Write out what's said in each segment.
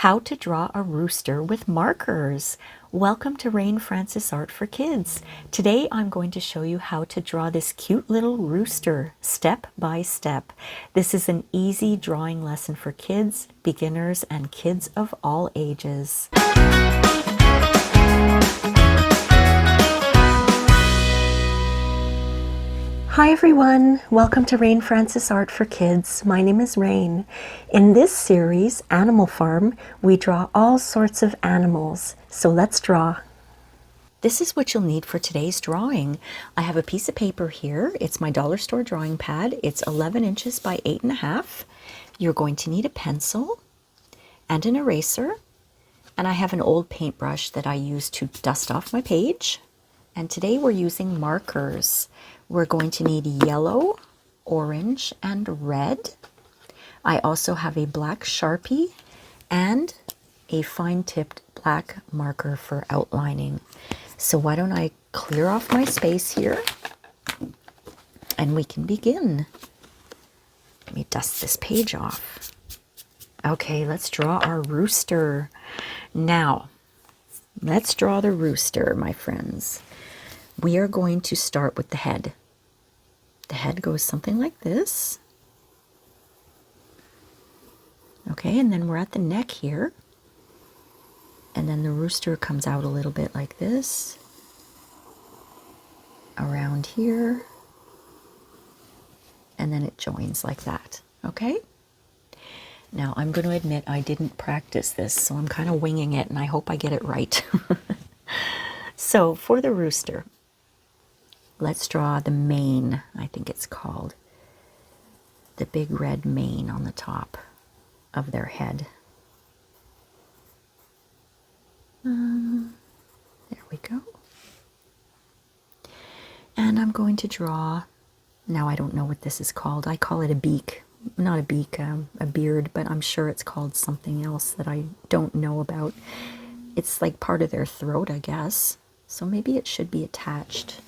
How to draw a rooster with markers. Welcome to Rain Francis Art for Kids. Today I'm going to show you how to draw this cute little rooster step by step. This is an easy drawing lesson for kids, beginners, and kids of all ages. Hi everyone, welcome to Rain Francis Art for Kids. My name is Rain. In this series, Animal Farm, we draw all sorts of animals. So let's draw. This is what you'll need for today's drawing. I have a piece of paper here. It's my dollar store drawing pad. It's 11 inches by 8.5. You're going to need a pencil and an eraser. And I have an old paintbrush that I use to dust off my page. And today we're using markers. We're going to need yellow, orange, and red. I also have a black Sharpie and a fine-tipped black marker for outlining. So why don't I clear off my space here and we can begin. Let me dust this page off. Okay, let's draw our rooster. Now, let's draw the rooster, my friends. We are going to start with the head. The head goes something like this. Okay, and then we're at the neck here. And then the rooster comes out a little bit like this. Around here. And then it joins like that. Okay? Now, I'm going to admit I didn't practice this, so I'm kind of winging it, and I hope I get it right. So, for the rooster, let's draw the mane, I think it's called. The big red mane on the top of their head. There we go. And I'm going to draw, now I don't know what this is called. I call it a beak. Not a beak, a beard, but I'm sure it's called something else that I don't know about. It's like part of their throat, I guess. So maybe it should be attached.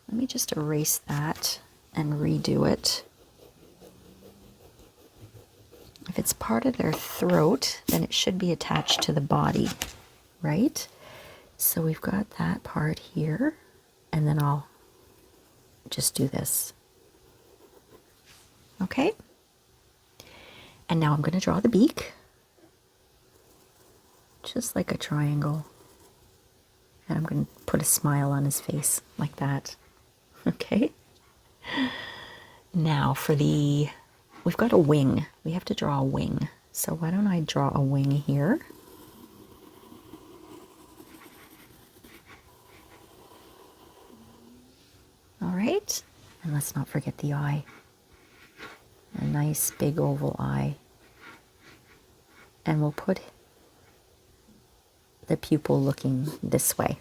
Let me just erase that and redo it. If it's part of their throat, then it should be attached to the body, right? So we've got that part here, and then I'll just do this. Okay? And now I'm going to draw the beak, just like a triangle. And I'm going to put a smile on his face, like that. Okay? Now for we've got a wing. We have to draw a wing. So why don't I draw a wing here? All right. And let's not forget the eye. A nice big oval eye. And we'll put the pupil looking this way.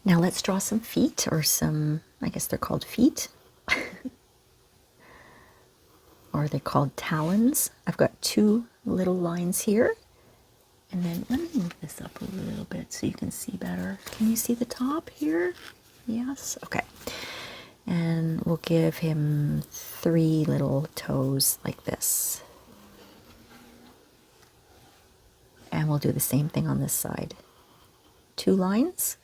Now let's draw some feet, or some, I guess they're called feet. Or they're called talons. I've got two little lines here. And then let me move this up a little bit so you can see better. Can you see the top here? Yes? Okay. And we'll give him 3 little toes like this. And we'll do the same thing on this side. 2 lines,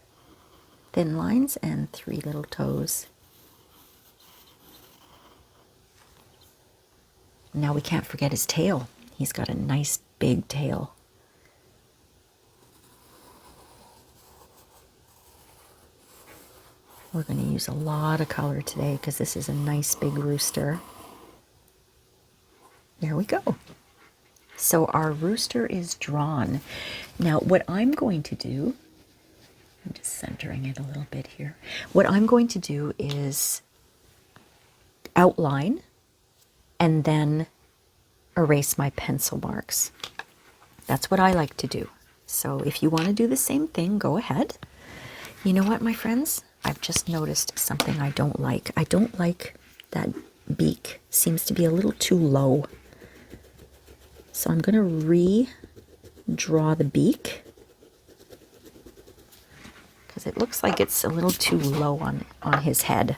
thin lines, and 3 little toes. Now we can't forget his tail. He's got a nice big tail. We're going to use a lot of color today because this is a nice big rooster. There we go. So our rooster is drawn. Now what I'm going to do, I'm just centering it a little bit here. What I'm going to do is outline and then erase my pencil marks. That's what I like to do. So if you want to do the same thing, go ahead. You know what, my friends? I've just noticed something I don't like. I don't like that beak. Seems to be a little too low. So I'm going to redraw the beak because it looks like it's a little too low on his head.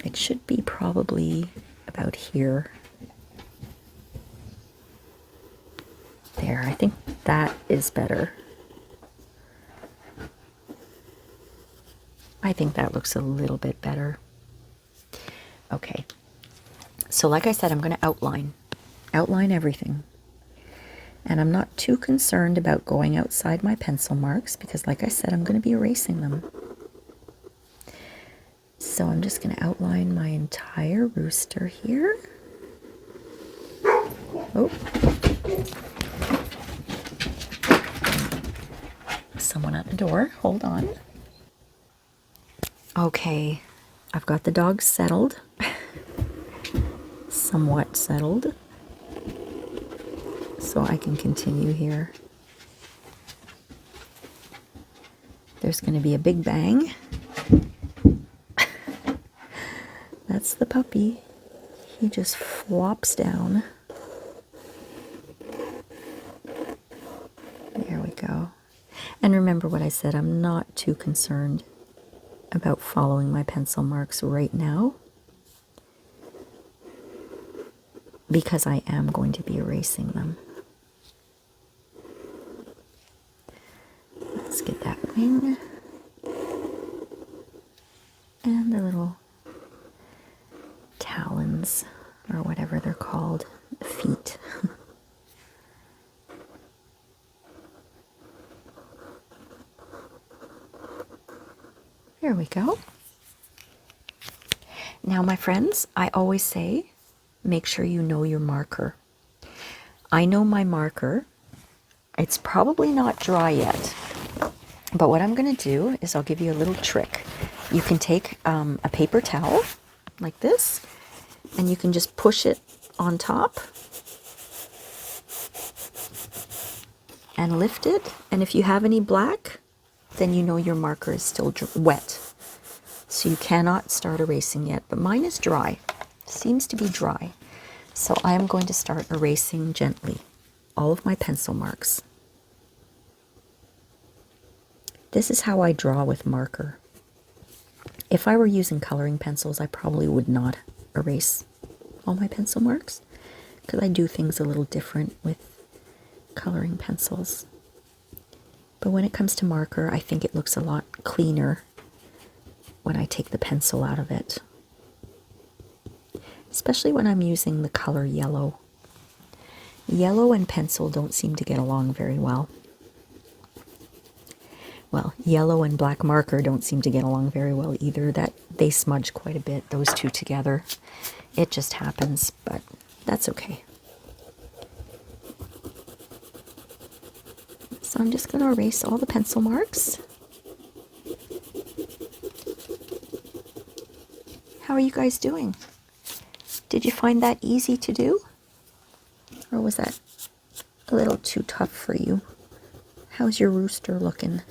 It should be probably about here. There, I think that is better. I think that looks a little bit better. Okay, so like I said, I'm going to outline everything. And I'm not too concerned about going outside my pencil marks because like I said, I'm going to be erasing them. So I'm just going to outline my entire rooster here. Oh. Someone at the door. Hold on. Okay, I've got the dogs settled. Somewhat settled. So I can continue here. There's going to be a big bang. That's the puppy. He just flops down. There we go. And remember what I said, I'm not too concerned about following my pencil marks right now because I am going to be erasing them. Let's get that wing and the little talons or whatever they're called, feet. There we go. Now, my friends, I always say, make sure you know your marker. I know my marker. It's probably not dry yet, but what I'm going to do is I'll give you a little trick. You can take a paper towel like this, and you can just push it on top and lift it. And if you have any black, then you know your marker is still wet. So you cannot start erasing yet, but mine is dry. Seems to be dry. So I am going to start erasing gently all of my pencil marks. This is how I draw with marker. If I were using coloring pencils, I probably would not erase all my pencil marks because I do things a little different with coloring pencils. But when it comes to marker, I think it looks a lot cleaner when I take the pencil out of it. Especially when I'm using the color yellow. Yellow and pencil don't seem to get along very well. Well, yellow and black marker don't seem to get along very well either. That they smudge quite a bit, those two together. It just happens, but that's okay. So I'm just going to erase all the pencil marks. How are you guys doing? Did you find that easy to do? Or was that a little too tough for you? How's your rooster looking?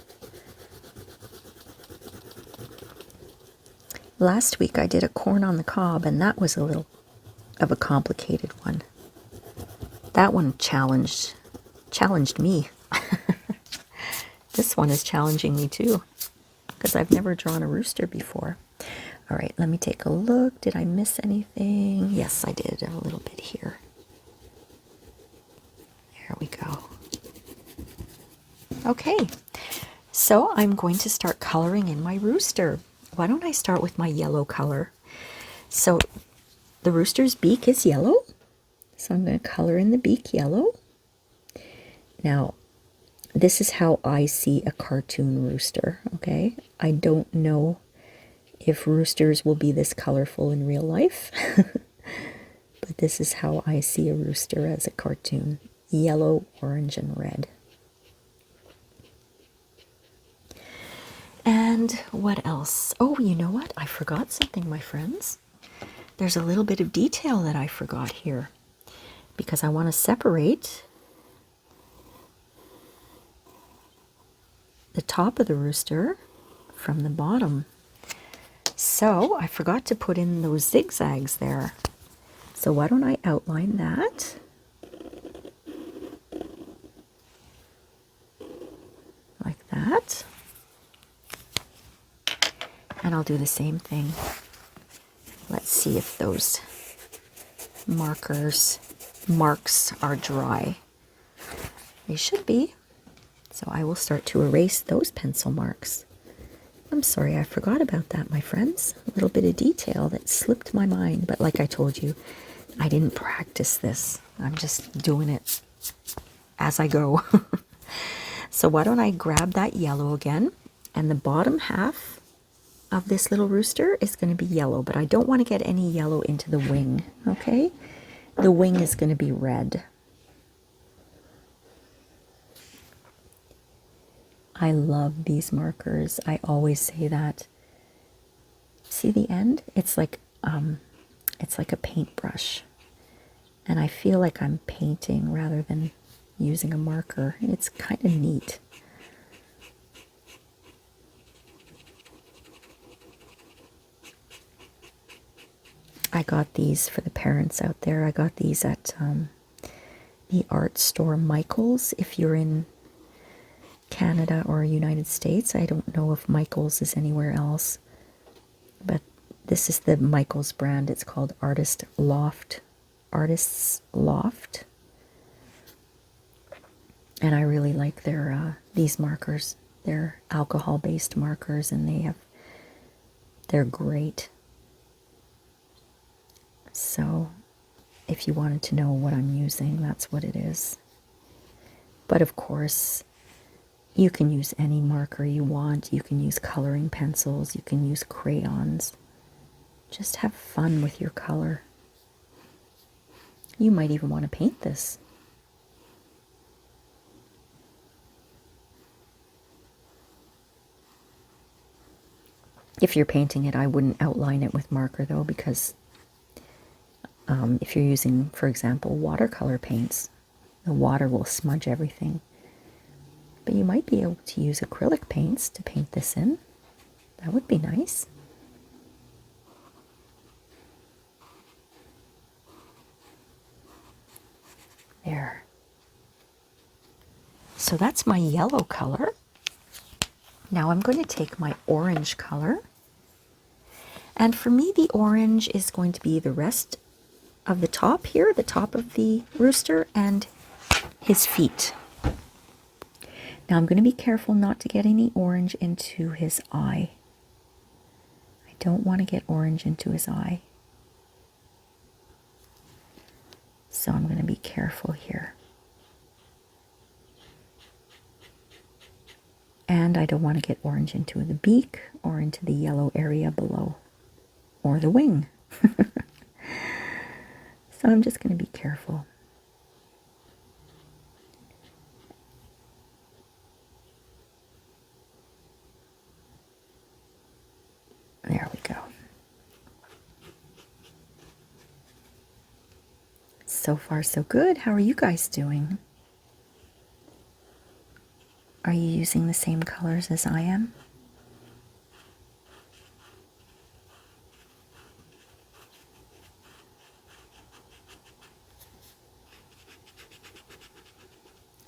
Last week I did a corn on the cob, and that was a little of a complicated one. That one challenged me. This one is challenging me too, because I've never drawn a rooster before. All right, let me take a look. Did I miss anything? Yes, I did a little bit here. There we go. Okay, so I'm going to start coloring in my rooster. Why don't I start with my yellow color? So the rooster's beak is yellow, so I'm going to color in the beak yellow. Now, this is how I see a cartoon rooster, okay? I don't know if roosters will be this colorful in real life, but this is how I see a rooster as a cartoon. Yellow, orange, and red. And what else? Oh, you know what? I forgot something, my friends. There's a little bit of detail that I forgot here because I want to separate the top of the rooster from the bottom. So I forgot to put in those zigzags there. So why don't I outline that? Like that. And I'll do the same thing. Let's see if those marks are dry. They should be. So I will start to erase those pencil marks. I'm sorry, I forgot about that, my friends. A little bit of detail that slipped my mind. But like I told you, I didn't practice this. I'm just doing it as I go. So why don't I grab that yellow again? And the bottom half of this little rooster is going to be yellow, but I don't want to get any yellow into the wing, okay? The wing is going to be red. I love these markers. I always say that. See the end? It's like a paintbrush. And I feel like I'm painting rather than using a marker. It's kind of neat. I got these for the parents out there. I got these at the art store Michael's. If you're in Canada or United States, I don't know if Michael's is anywhere else. But this is the Michael's brand. It's called Artist's Loft. And I really like their these markers. They're alcohol-based markers, and they're great. So if you wanted to know what I'm using, that's what it is. But of course, you can use any marker you want. You can use coloring pencils. You can use crayons. Just have fun with your color. You might even want to paint this. If you're painting it, I wouldn't outline it with marker though, because if you're using, for example, watercolor paints, the water will smudge everything. But you might be able to use acrylic paints to paint this in. That would be nice. There. So that's my yellow color. Now I'm going to take my orange color. And for me, the orange is going to be the rest of the top here, the top of the rooster and his feet. Now I'm going to be careful not to get any orange into his eye. I don't want to get orange into his eye. So I'm going to be careful here. And I don't want to get orange into the beak or into the yellow area below, or the wing. So I'm just going to be careful. There we go. So far, so good. How are you guys doing? Are you using the same colors as I am?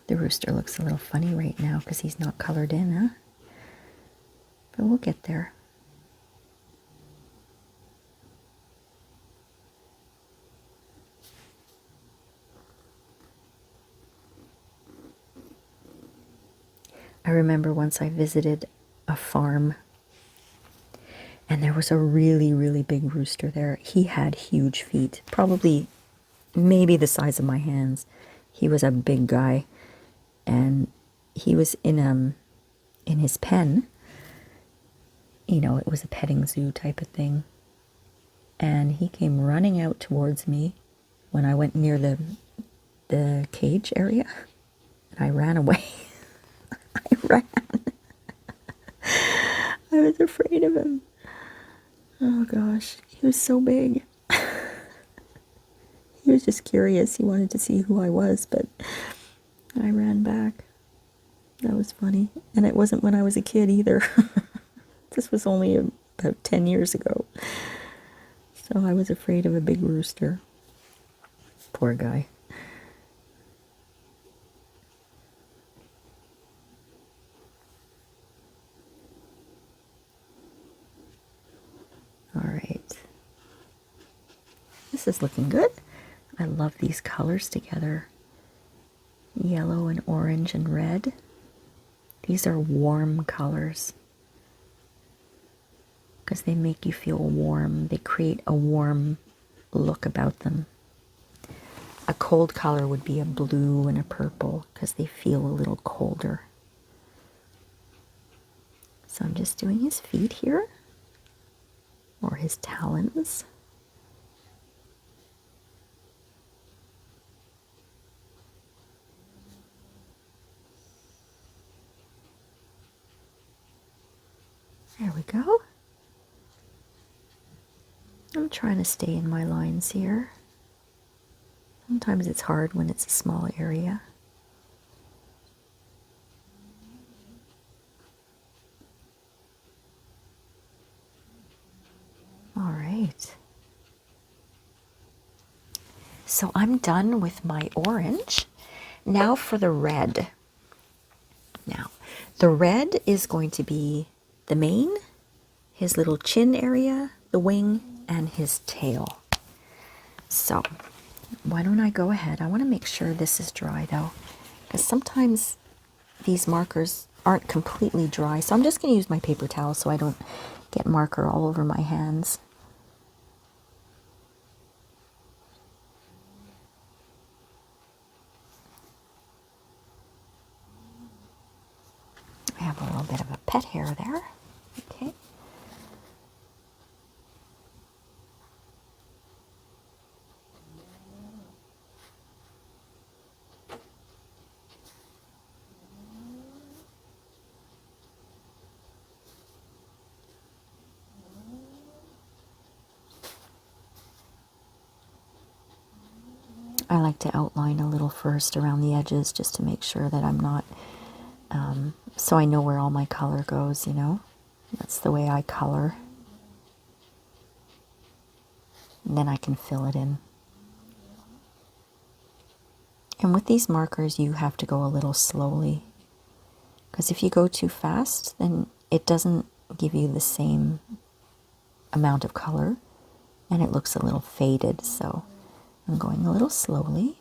The rooster looks a little funny right now because he's not colored in, huh? But we'll get there. I remember once I visited a farm and there was a really, really big rooster there. He had huge feet, probably maybe the size of my hands. He was a big guy, and he was in his pen. You know, it was a petting zoo type of thing. And he came running out towards me when I went near the cage area, and I ran away. I ran. I was afraid of him. Oh gosh, he was so big. He was just curious. He wanted to see who I was, but I ran back. That was funny. And it wasn't when I was a kid either. This was only about 10 years ago. So I was afraid of a big rooster. Poor guy. All right. This is looking good. I love these colors together. yellow and orange and red. These are warm colors because they make you feel warm. They create a warm look about them. A cold color would be a blue and a purple because they feel a little colder. So I'm just doing his feet here, or his talons. There we go. I'm trying to stay in my lines here. Sometimes it's hard when it's a small area. All right. So I'm done with my orange. Now for the red. Now, the red is going to be the mane, his little chin area, the wing, and his tail. So, why don't I go ahead? I want to make sure this is dry though, because sometimes these markers aren't completely dry. So I'm just going to use my paper towel so I don't get marker all over my hands. I have a little bit of a pet hair there. Okay. I like to outline a little first around the edges just to make sure that I'm not, so I know where all my color goes, you know. That's the way I color. And then I can fill it in. And with these markers, you have to go a little slowly, because if you go too fast, then it doesn't give you the same amount of color, and it looks a little faded. So I'm going a little slowly.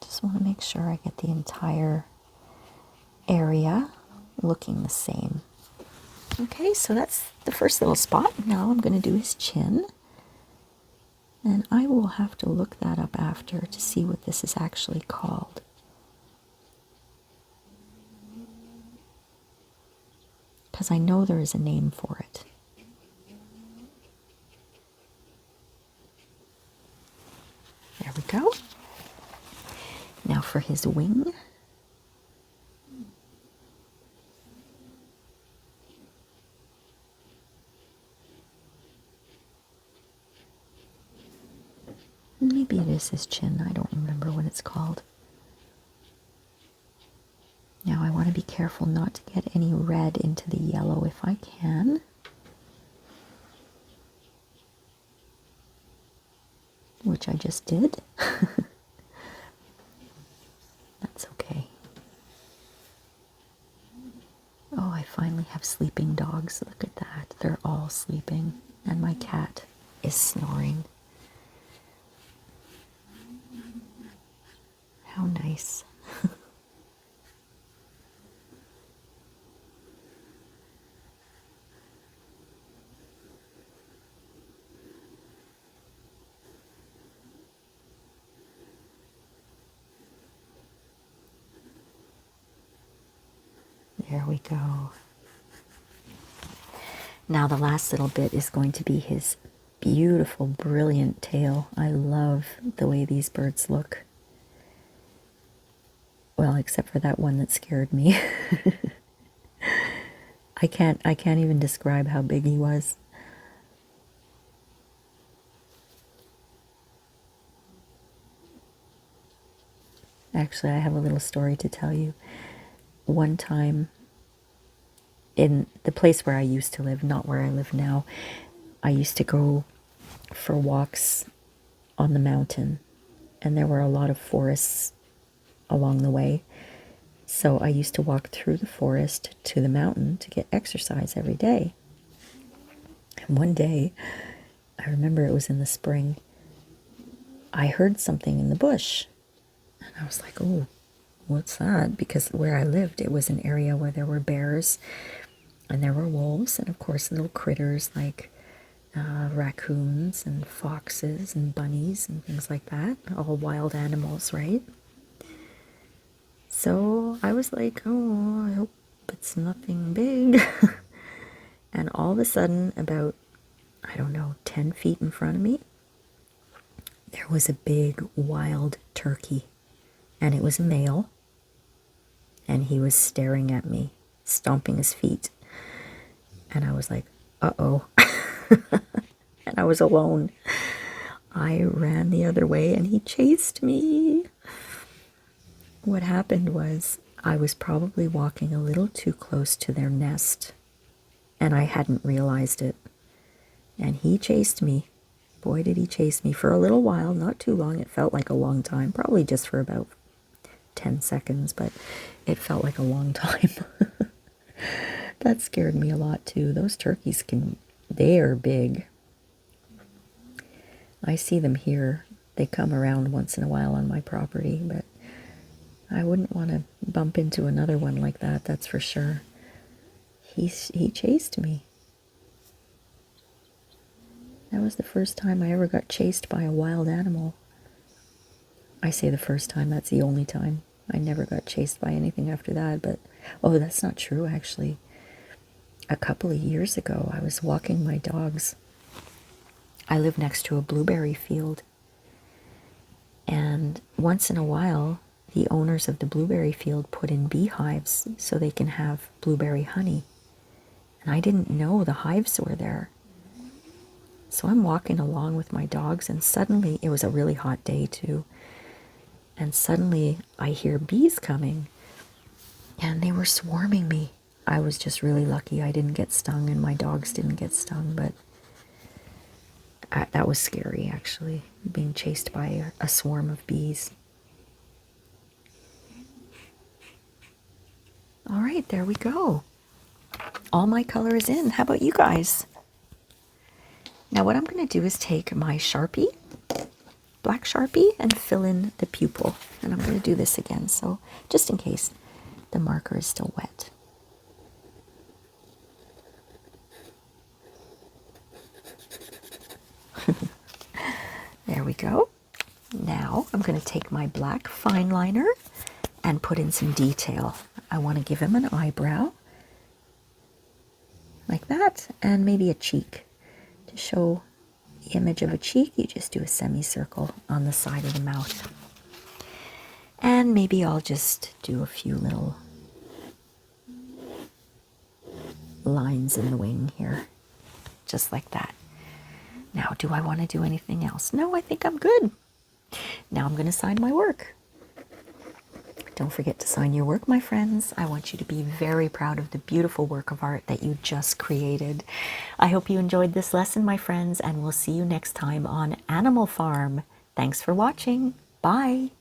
Just want to make sure I get the entire area looking the same. Okay, so that's the first little spot. Now I'm going to do his chin. And I will have to look that up after to see what this is actually called. Because I know there is a name for it. There we go. Now for his wing. Maybe it is his chin. I don't remember what it's called. Now I want to be careful not to get any red into the yellow if I can. Which I just did. That's okay. Oh, I finally have sleeping dogs. Look at that. They're all sleeping. And my cat is snoring. How nice. There we go. Now the last little bit is going to be his beautiful, brilliant tail. I love the way these birds look. Well, except for that one that scared me. I can't even describe how big he was. Actually, I have a little story to tell you. One time, in the place where I used to live, not where I live now, I used to go for walks on the mountain, and there were a lot of forests along the way. So I used to walk through the forest to the mountain to get exercise every day. And one day, I remember it was in the spring, I heard something in the bush. And I was like, oh, what's that? Because where I lived, it was an area where there were bears and there were wolves and, of course, little critters like raccoons and foxes and bunnies and things like that. All wild animals, right? So I was like, oh, I hope it's nothing big. And all of a sudden, about, I don't know, 10 feet in front of me, there was a big wild turkey. And it was a male. And he was staring at me, stomping his feet. And I was like, uh-oh. And I was alone. I ran the other way and he chased me. What happened was I was probably walking a little too close to their nest. And I hadn't realized it. And he chased me. Boy, did he chase me for a little while. Not too long. It felt like a long time. Probably just for about 10 seconds. But it felt like a long time. That scared me a lot too. Those turkeys they are big. I see them here. They come around once in a while on my property, but I wouldn't want to bump into another one like that, that's for sure. He chased me. That was the first time I ever got chased by a wild animal. I say the first time, that's the only time. I never got chased by anything after that, but, oh, that's not true, actually. A couple of years ago, I was walking my dogs. I live next to a blueberry field. And once in a while, the owners of the blueberry field put in beehives so they can have blueberry honey. And I didn't know the hives were there. So I'm walking along with my dogs, and suddenly, it was a really hot day too, and suddenly I hear bees coming, and they were swarming me. I was just really lucky I didn't get stung, and my dogs didn't get stung, but that was scary, actually, being chased by a swarm of bees. All right, there we go. All my color is in. How about you guys? Now what I'm going to do is take my Sharpie, black Sharpie, and fill in the pupil. And I'm going to do this again, so just in case the marker is still wet. There we go. Now I'm going to take my black fine liner and put in some detail. I want to give him an eyebrow, like that, and maybe a cheek. To show the image of a cheek, you just do a semicircle on the side of the mouth. And maybe I'll just do a few little lines in the wing here, just like that. Now, do I want to do anything else? No, I think I'm good. Now I'm going to sign my work. Don't forget to sign your work, my friends. I want you to be very proud of the beautiful work of art that you just created. I hope you enjoyed this lesson, my friends, and we'll see you next time on Animal Farm. Thanks for watching. Bye.